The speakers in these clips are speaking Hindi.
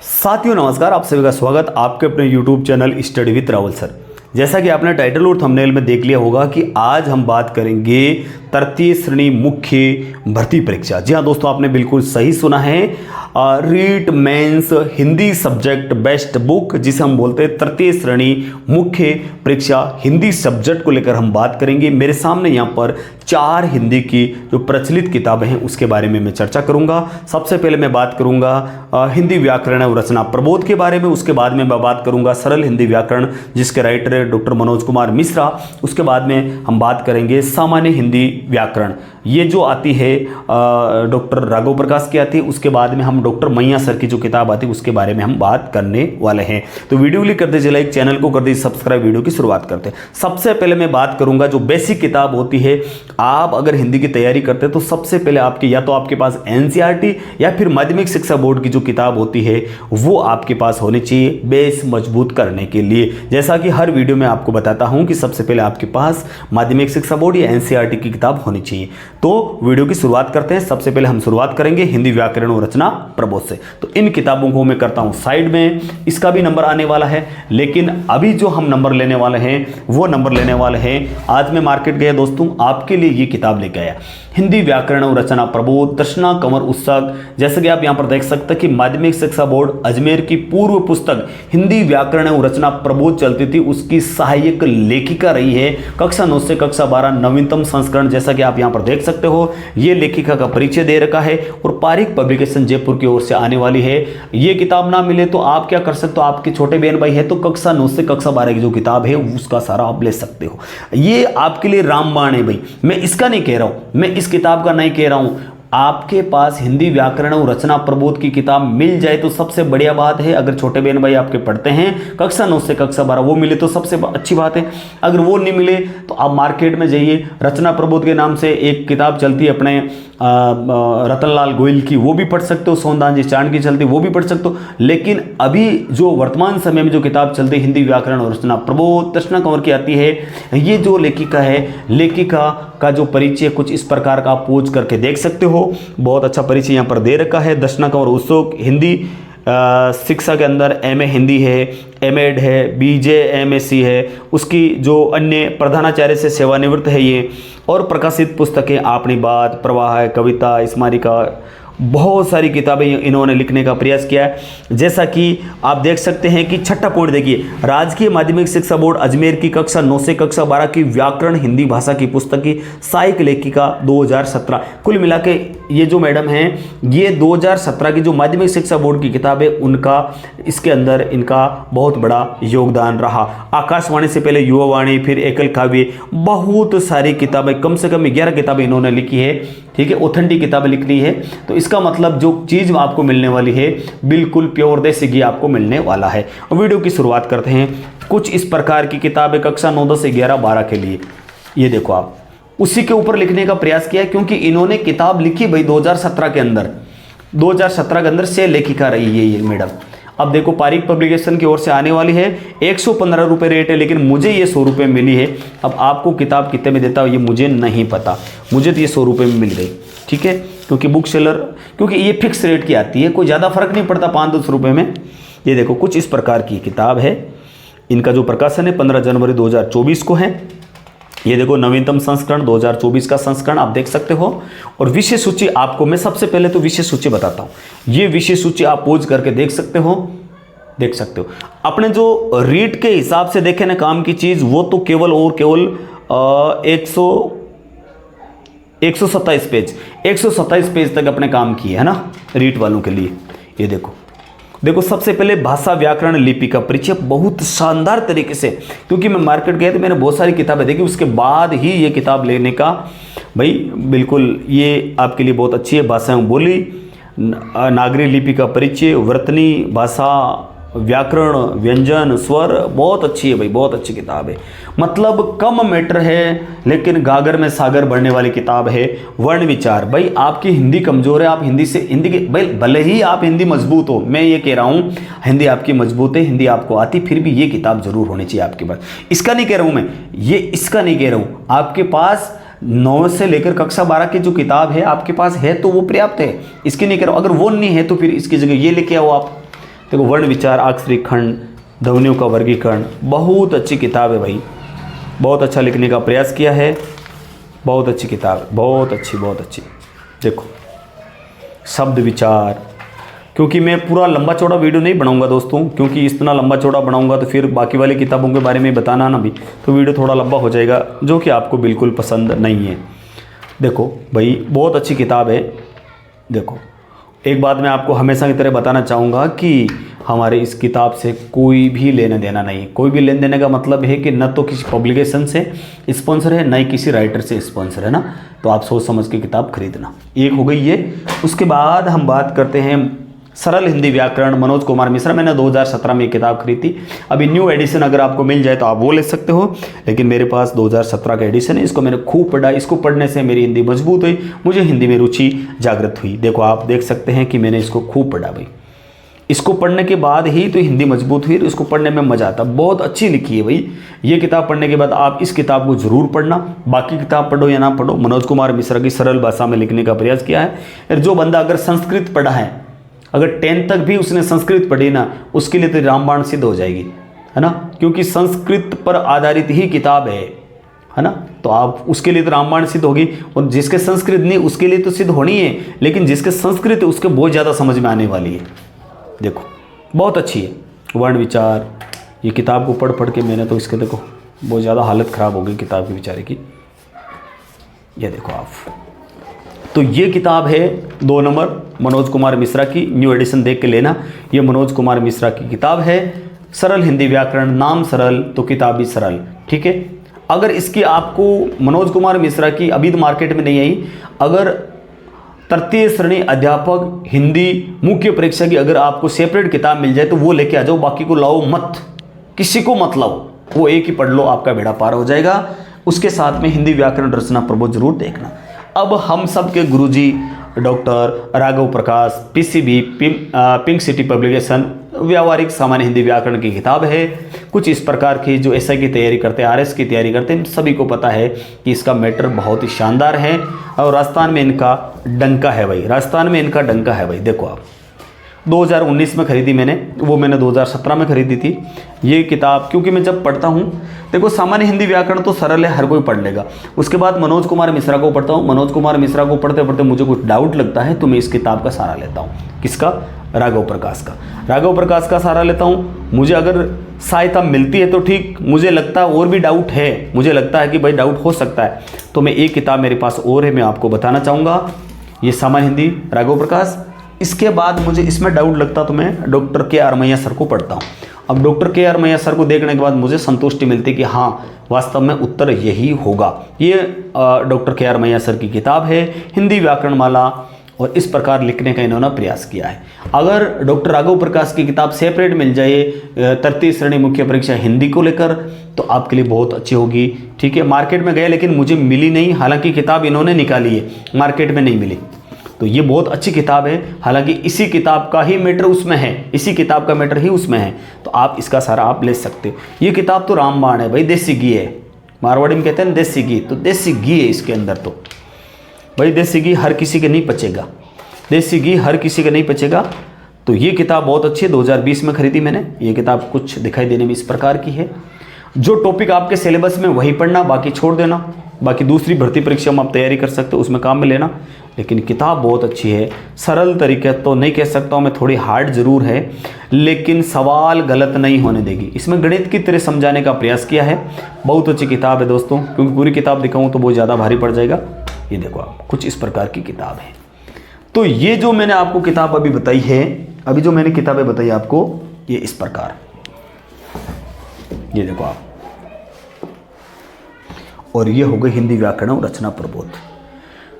साथियों नमस्कार, आप सभी का स्वागत आपके अपने YouTube channel study with Rahul sir. जैसा कि आपने टाइटल और थंबनेल में देख लिया होगा कि आज हम बात करेंगे तृतीय श्रेणी मुख्य भर्ती परीक्षा। जी हाँ दोस्तों, आपने बिल्कुल सही सुना है। REET mains Hindi subject best book, जिसे हम बोलते हैं तृतीय श्रेणी मुख्य परीक्षा हिंदी सब्जेक्ट को लेकर हम बात करेंगे। मेरे सामने यहाँ पर 4 हिंदी की जो प्रचलित किताबें हैं उसके बारे में मैं चर्चा करूंगा। सबसे पहले मैं बात करूंगा हिंदी व्याकरण और रचना प्रबोध के बारे में। उसके बाद में मैं बात करूंगा सरल हिंदी व्याकरण, जिसके राइटर है डॉक्टर मनोज कुमार मिश्रा। उसके बाद में हम बात करेंगे सामान्य हिंदी व्याकरण, ये जो आती है डॉक्टर राघव प्रकाश की आती है। उसके बाद में हम डॉक्टर मैया सर की जो किताब आती है उसके बारे में हम बात करने वाले हैं। तो वीडियो क्लिक कर दीजिए लाइक, चैनल को कर दीजिए सब्सक्राइब। वीडियो की शुरुआत करते हैं। सबसे पहले मैं बात करूंगा जो बेसिक किताब होती है। आप अगर हिंदी की तैयारी करते हैं तो सबसे पहले आपकी या तो आपके पास एनसीईआरटी या फिर माध्यमिक शिक्षा बोर्ड की जो किताब होती है वो आपके पास होनी चाहिए बेस मजबूत करने के लिए। जैसा कि हर वीडियो में आपको बताता हूं कि सबसे पहले आपके पास माध्यमिक शिक्षा बोर्ड या एनसीईआरटी की किताब होनी चाहिए। तो वीडियो की शुरुआत करते हैं। सबसे पहले हम शुरुआत करेंगे हिंदी व्याकरण और रचना प्रबोध से। तो इन किताबों को मैं करता हूं साइड में, इसका भी नंबर आने वाला है, लेकिन अभी जो हम नंबर लेने वाले हैं वो नंबर लेने वाले हैं। आज मैं मार्केट गया दोस्तों, आपके लिए ये किताब लेके आया, हिंदी व्याकरण और रचना प्रबोध तृष्णा कंवर उत्सुक। जैसे कि आप यहां पर देख सकते हैं कि माध्यमिक शिक्षा बोर्ड अजमेर की पूर्व पुस्तक हिंदी व्याकरण और रचना प्रबोध चलती थी, उसकी सहायक लेखिका रही है कक्षा 9 से कक्षा 12 नवीनतम संस्करण। जैसा कि आप यहां पर देख सकते हो, ये लेखिका का परिचय दे रखा है और पारिक पब्लिकेशन जयपुर की ओर से आने वाली है। ये किताब ना मिले तो आप क्या कर सकते हो, आपके छोटे बहन भाई है तो कक्षा 9 से कक्षा 12 की जो किताब है उसका सारा आप ले सकते हो। ये आपके लिए रामबाण है भाई। मैं इसका नहीं कह रहा हूं, मैं इस किताब का नहीं कह रहा हूं। आपके पास हिंदी व्याकरण और रचना प्रबोध की किताब मिल जाए तो सबसे बढ़िया बात है। अगर छोटे बहन भाई आपके पढ़ते हैं कक्षा 9 से कक्षा 12, वो मिले तो सबसे अच्छी बात है। अगर वो नहीं मिले तो आप मार्केट में जाइए, रचना प्रबोध के नाम से एक किताब चलती है अपने रतनलाल गोयल की, वो भी पढ़ सकते हो। सोनदान जी चांद की चलती, वो भी पढ़ सकते हो। लेकिन अभी जो वर्तमान समय में जो किताब चलती है हिंदी व्याकरण और रचना प्रबोध तृष्णा कंवर की आती है, ये जो लेखिका है, लेखिका का जो परिचय कुछ इस प्रकार का आप पोज करके देख सकते हो। बहुत अच्छा परिचय यहाँ पर दे रखा है। तृष्णा कंवर उत्सुक हिंदी शिक्षा के अंदर एमए हिंदी है, एमएड है, बीजे एमएससी है, उसकी जो अन्य प्रधानाचार्य से सेवानिवृत्त है ये। और प्रकाशित पुस्तकें आपनी बात, प्रवाह, कविता, स्मारिका, बहुत सारी किताबें इन्होंने लिखने का प्रयास किया है। जैसा कि आप देख सकते हैं कि छठा पॉइंट देखिए, राजकीय माध्यमिक शिक्षा बोर्ड अजमेर की कक्षा 9 से कक्षा 12 की व्याकरण हिंदी भाषा की पुस्तक की सहायक लेखिका 2017। कुल मिला के ये जो मैडम हैं ये 2017 की जो माध्यमिक शिक्षा बोर्ड की किताब है उनका इसके अंदर इनका बहुत बड़ा योगदान रहा। आकाशवाणी से पहले युवावाणी, फिर एकल काव्य, बहुत सारी किताबें, कम से कम 11 किताबें इन्होंने लिखी है। ठीक है, ऑथेंटिक किताबें लिख ली है। तो इसका मतलब जो चीज आपको मिलने वाली है बिल्कुल प्योर देसी घी आपको मिलने वाला है। वीडियो की शुरुआत करते हैं। कुछ इस प्रकार की किताबें कक्षा 9, 10, 11, 12 के लिए, ये देखो आप उसी के ऊपर लिखने का प्रयास किया, क्योंकि इन्होंने किताब लिखी भाई 2017 के अंदर, 2017 के अंदर से लेखिका रही है ये मैडम। अब देखो पारिक पब्लिकेशन की ओर से आने वाली है, 115 रुपये रेट है, लेकिन मुझे ये 100 रुपये मिली है। अब आपको किताब कितने में देता हूँ ये मुझे नहीं पता, मुझे तो ये 100 रुपये में मिल गई। ठीक है, क्योंकि बुक सेलर, क्योंकि ये फिक्स रेट की आती है, कोई ज़्यादा फर्क नहीं पड़ता 5-10 रुपये में। ये देखो कुछ इस प्रकार की किताब है। इनका जो प्रकाशन है 15 जनवरी 2024 को है। ये देखो नवीनतम संस्करण 2024 का संस्करण आप देख सकते हो। और विषय सूची आपको मैं सबसे पहले तो विषय सूची बताता हूँ। ये विषय सूची आप पोज करके देख सकते हो, देख सकते हो। अपने जो रीड के हिसाब से देखे ना काम की चीज़, वो तो केवल और केवल 127 पेज, 127 पेज तक अपने काम किए है ना रीट वालों के लिए। ये देखो देखो सबसे पहले भाषा व्याकरण लिपि का परिचय बहुत शानदार तरीके से, क्योंकि मैं मार्केट गया तो मैंने बहुत सारी किताबें देखी, उसके बाद ही ये किताब लेने का भाई बिल्कुल ये आपके लिए बहुत अच्छी है। भाषा एवं बोली, नागरी लिपि का परिचय, वर्तनी भाषा, व्याकरण, व्यंजन, स्वर, बहुत अच्छी है भाई, बहुत अच्छी किताब है। मतलब कम मैटर है लेकिन गागर में सागर बढ़ने वाली किताब है। वर्ण विचार, भाई आपकी हिंदी कमजोर है, आप हिंदी से हिंदी के भाई भले ही आप हिंदी मजबूत हो, मैं ये कह रहा हूँ हिंदी आपकी मजबूत है, हिंदी आपको आती, फिर भी ये किताब जरूर होनी चाहिए आपके पास। इसका नहीं कह रहा हूँ मैं, ये इसका नहीं कह रहा हूँ, आपके पास 9 से लेकर कक्षा 12 की जो किताब है आपके पास है तो वो पर्याप्त है, इसकी नहीं कह रहा हूँ। अगर वो नहीं है तो फिर इसकी जगह ये लेके आओ आप। देखो वर्ण विचार, अक्षरी खंड, ध्वनियों का वर्गीकरण, बहुत अच्छी किताब है भाई, बहुत अच्छा लिखने का प्रयास किया है, बहुत अच्छी किताब है, बहुत अच्छी बहुत अच्छी। देखो शब्द विचार, क्योंकि मैं पूरा लंबा चौड़ा वीडियो नहीं बनाऊंगा दोस्तों, क्योंकि इतना लंबा चौड़ा बनाऊंगा तो फिर बाकी वाली किताबों के बारे में बताना ना भी, तो वीडियो थोड़ा लंबा हो जाएगा, जो कि आपको बिल्कुल पसंद नहीं है। देखो भाई बहुत अच्छी किताब है। देखो एक बात मैं आपको हमेशा की तरह बताना चाहूँगा कि हमारे इस किताब से कोई भी लेना देना नहीं है। कोई भी लेन देने का मतलब है कि न तो किसी पब्लिकेशन से स्पॉन्सर है, न ही किसी राइटर से स्पॉन्सर है ना, तो आप सोच समझ के किताब खरीदना। एक हो गई ये। उसके बाद हम बात करते हैं सरल हिंदी व्याकरण, मनोज कुमार मिश्रा। मैंने 2017 में ये किताब खरीदी। अभी न्यू एडिशन अगर आपको मिल जाए तो आप वो ले सकते हो, लेकिन मेरे पास 2017 का एडिशन है। इसको मैंने खूब पढ़ा, इसको पढ़ने से मेरी हिंदी मजबूत हुई, मुझे हिंदी में रुचि जागृत हुई। देखो आप देख सकते हैं कि मैंने इसको खूब पढ़ा भाई, इसको पढ़ने के बाद ही तो हिंदी मजबूत हुई, इसको पढ़ने में मज़ा आता। बहुत अच्छी लिखी है भाई ये किताब। पढ़ने के बाद आप इस किताब को ज़रूर पढ़ना। बाकी किताब पढ़ो या ना पढ़ो, मनोज कुमार मिश्रा की सरल भाषा में लिखने का प्रयास किया है। और जो बंदा अगर संस्कृत पढ़ा है, अगर 10 तक भी उसने संस्कृत पढ़ी ना, उसके लिए तो रामबाण सिद्ध हो जाएगी, है ना, क्योंकि संस्कृत पर आधारित ही किताब है ना, तो आप उसके लिए तो रामबाण सिद्ध होगी। और जिसके संस्कृत नहीं उसके लिए तो सिद्ध होनी है, लेकिन जिसके संस्कृत है उसके बहुत ज़्यादा समझ में आने वाली है। देखो बहुत अच्छी है। वर्ण विचार, ये किताब को पढ़ पढ़ के मैंने तो इसके देखो बहुत ज़्यादा हालत ख़राब हो गई किताब की बेचारे की। ये देखो आप, तो ये किताब है 2 नंबर मनोज कुमार मिश्रा की, न्यू एडिशन देख के लेना। ये मनोज कुमार मिश्रा की किताब है, सरल हिंदी व्याकरण। नाम सरल तो किताब भी सरल, ठीक है। अगर इसकी आपको मनोज कुमार मिश्रा की अभी तो मार्केट में नहीं आई, अगर तृतीय श्रेणी अध्यापक हिंदी मुख्य परीक्षा की अगर आपको सेपरेट किताब मिल जाए तो वो लेके आ जाओ, बाकी को लाओ मत, किसी को मत लाओ, वो एक ही पढ़ लो, आपका बेड़ा पार हो जाएगा। उसके साथ में हिंदी व्याकरण रचना प्रबोध जरूर देखना। अब हम सब के गुरुजी डॉक्टर राघव प्रकाश, पीसीबी पिंक सिटी पब्लिकेशन, व्यावहारिक सामान्य हिंदी व्याकरण की किताब है। कुछ इस प्रकार की जो एसआई की तैयारी करते हैं, आरएस की तैयारी करते हैं, सभी को पता है कि इसका मैटर बहुत ही शानदार है। और राजस्थान में इनका डंका है भाई, राजस्थान में इनका डंका है भाई। देखो आप 2019 में खरीदी मैंने, वो मैंने 2017 में खरीदी थी ये किताब, क्योंकि मैं जब पढ़ता हूँ, देखो सामान्य हिंदी व्याकरण तो सरल है, हर कोई पढ़ लेगा। उसके बाद मनोज कुमार मिश्रा को पढ़ता हूँ, मनोज कुमार मिश्रा को पढ़ते पढ़ते मुझे कुछ डाउट लगता है तो मैं इस किताब का सहारा लेता हूँ। किसका? राघव प्रकाश का। राघव प्रकाश का सहारा लेता हूँ। मुझे अगर सहायता मिलती है तो ठीक, मुझे लगता है और भी डाउट है, मुझे लगता है कि भाई डाउट हो सकता है, तो मैं एक किताब मेरे पास और है, मैं आपको बताना चाहूँगा। ये सामान्य हिंदी राघव प्रकाश। इसके बाद मुझे इसमें डाउट लगता तो मैं डॉक्टर के.आर. मैया सर को पढ़ता हूँ। अब डॉक्टर के.आर. मैया सर को देखने के बाद मुझे संतुष्टि मिलती कि हाँ वास्तव में उत्तर यही होगा। ये डॉक्टर के.आर. मैया सर की किताब है, हिंदी व्याकरण माला, और इस प्रकार लिखने का इन्होंने प्रयास किया है। अगर डॉक्टर राघव प्रकाश की किताब सेपरेट मिल जाए तृतीय श्रेणी मुख्य परीक्षा हिंदी को लेकर, तो आपके लिए बहुत अच्छी होगी, ठीक है। मार्केट में गए लेकिन मुझे मिली नहीं, हालांकि किताब इन्होंने निकाली है, मार्केट में नहीं मिली। तो ये बहुत अच्छी किताब है, हालांकि इसी किताब का ही मैटर उसमें है, इसी किताब का मैटर ही उसमें है, तो आप इसका सारा आप ले सकते हो। ये किताब तो रामबाण है भाई, देसी घी है, मारवाड़ी में कहते हैं देसी घी, तो देसी घी है इसके अंदर। तो भाई देसी घी हर किसी के नहीं पचेगा, देसी घी हर किसी के नहीं पचेगा। तो ये किताब बहुत अच्छी है, 2020 में खरीदी मैंने। ये किताब कुछ दिखाई देने में इस प्रकार की है। जो टॉपिक आपके सिलेबस में वही पढ़ना, बाकी छोड़ देना। बाकी दूसरी भर्ती परीक्षा में आप तैयारी कर सकते हो, उसमें काम में लेना। लेकिन किताब बहुत अच्छी है, सरल तरीके तो नहीं कह सकता हूँ मैं, थोड़ी हार्ड जरूर है, लेकिन सवाल गलत नहीं होने देगी। इसमें गणित की तरह समझाने का प्रयास किया है। बहुत अच्छी किताब है दोस्तों, क्योंकि पूरी किताब दिखाऊँ तो बहुत ज़्यादा भारी पड़ जाएगा। ये देखो आप, कुछ इस प्रकार की किताब है। तो ये जो मैंने आपको किताब अभी बताई है, अभी जो मैंने किताबें बताई आपको, ये इस प्रकार, ये देखो आप, और ये हो गई हिंदी व्याकरण और रचना प्रबोध।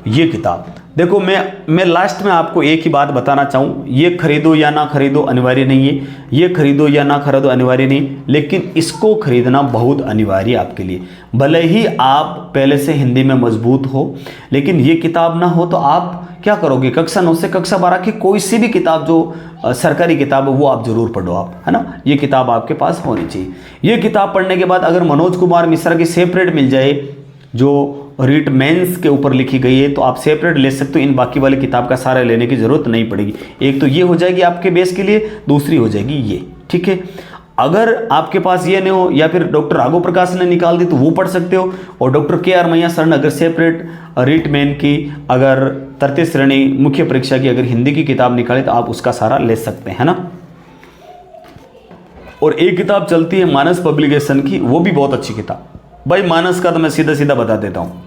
ये किताब देखो, मैं लास्ट में आपको एक ही बात बताना चाहूँ, ये खरीदो या ना खरीदो अनिवार्य नहीं है, ये खरीदो या ना खरीदो अनिवार्य नहीं, लेकिन इसको खरीदना बहुत अनिवार्य है आपके लिए। भले ही आप पहले से हिंदी में मजबूत हो, लेकिन ये किताब ना हो तो आप क्या करोगे? कक्षा 9 से कक्षा 12 की कोई सी भी किताब जो सरकारी किताब है वो आप जरूर पढ़ो आप, है ना। ये किताब आपके पास होनी चाहिए। ये किताब पढ़ने के बाद अगर मनोज कुमार मिश्रा की सेपरेट मिल जाए, जो रीट मेंस के ऊपर लिखी गई है, तो आप सेपरेट ले सकते हो, इन बाकी वाली किताब का सारा लेने की ज़रूरत नहीं पड़ेगी। एक तो ये हो जाएगी आपके बेस के लिए, दूसरी हो जाएगी ये, ठीक है। अगर आपके पास ये नहीं हो या फिर डॉक्टर राघव प्रकाश ने निकाल दी तो वो पढ़ सकते हो, और डॉक्टर KR मैया सर ने अगर सेपरेट रीट मेन की अगर तृतीय श्रेणी मुख्य परीक्षा की अगर हिंदी की किताब निकाली तो आप उसका सारा ले सकते हैं ना। और एक किताब चलती है मानस पब्लिकेशन की, वो भी बहुत अच्छी किताब। भाई मानस का तो मैं सीधा सीधा बता देता हूँ।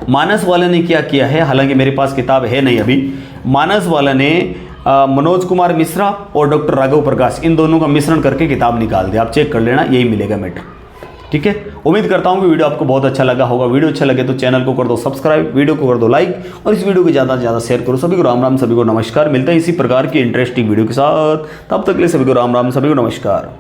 मानस वाले ने क्या किया है, हालांकि मेरे पास किताब है नहीं अभी, मानस वाले ने मनोज कुमार मिश्रा और डॉक्टर राघव प्रकाश इन दोनों का मिश्रण करके किताब निकाल दिया। आप चेक कर लेना, यही मिलेगा मैटर, ठीक है। उम्मीद करता हूँ कि वीडियो आपको बहुत अच्छा लगा होगा। वीडियो अच्छा लगे तो चैनल को कर दो सब्सक्राइब, वीडियो को कर दो लाइक, और इस वीडियो को ज़्यादा से ज़्यादा शेयर करो। सभी को राम राम, सभी को नमस्कार। मिलते हैं इसी प्रकार की इंटरेस्टिंग वीडियो के साथ, तब तक के लिए सभी को राम राम, सभी को नमस्कार।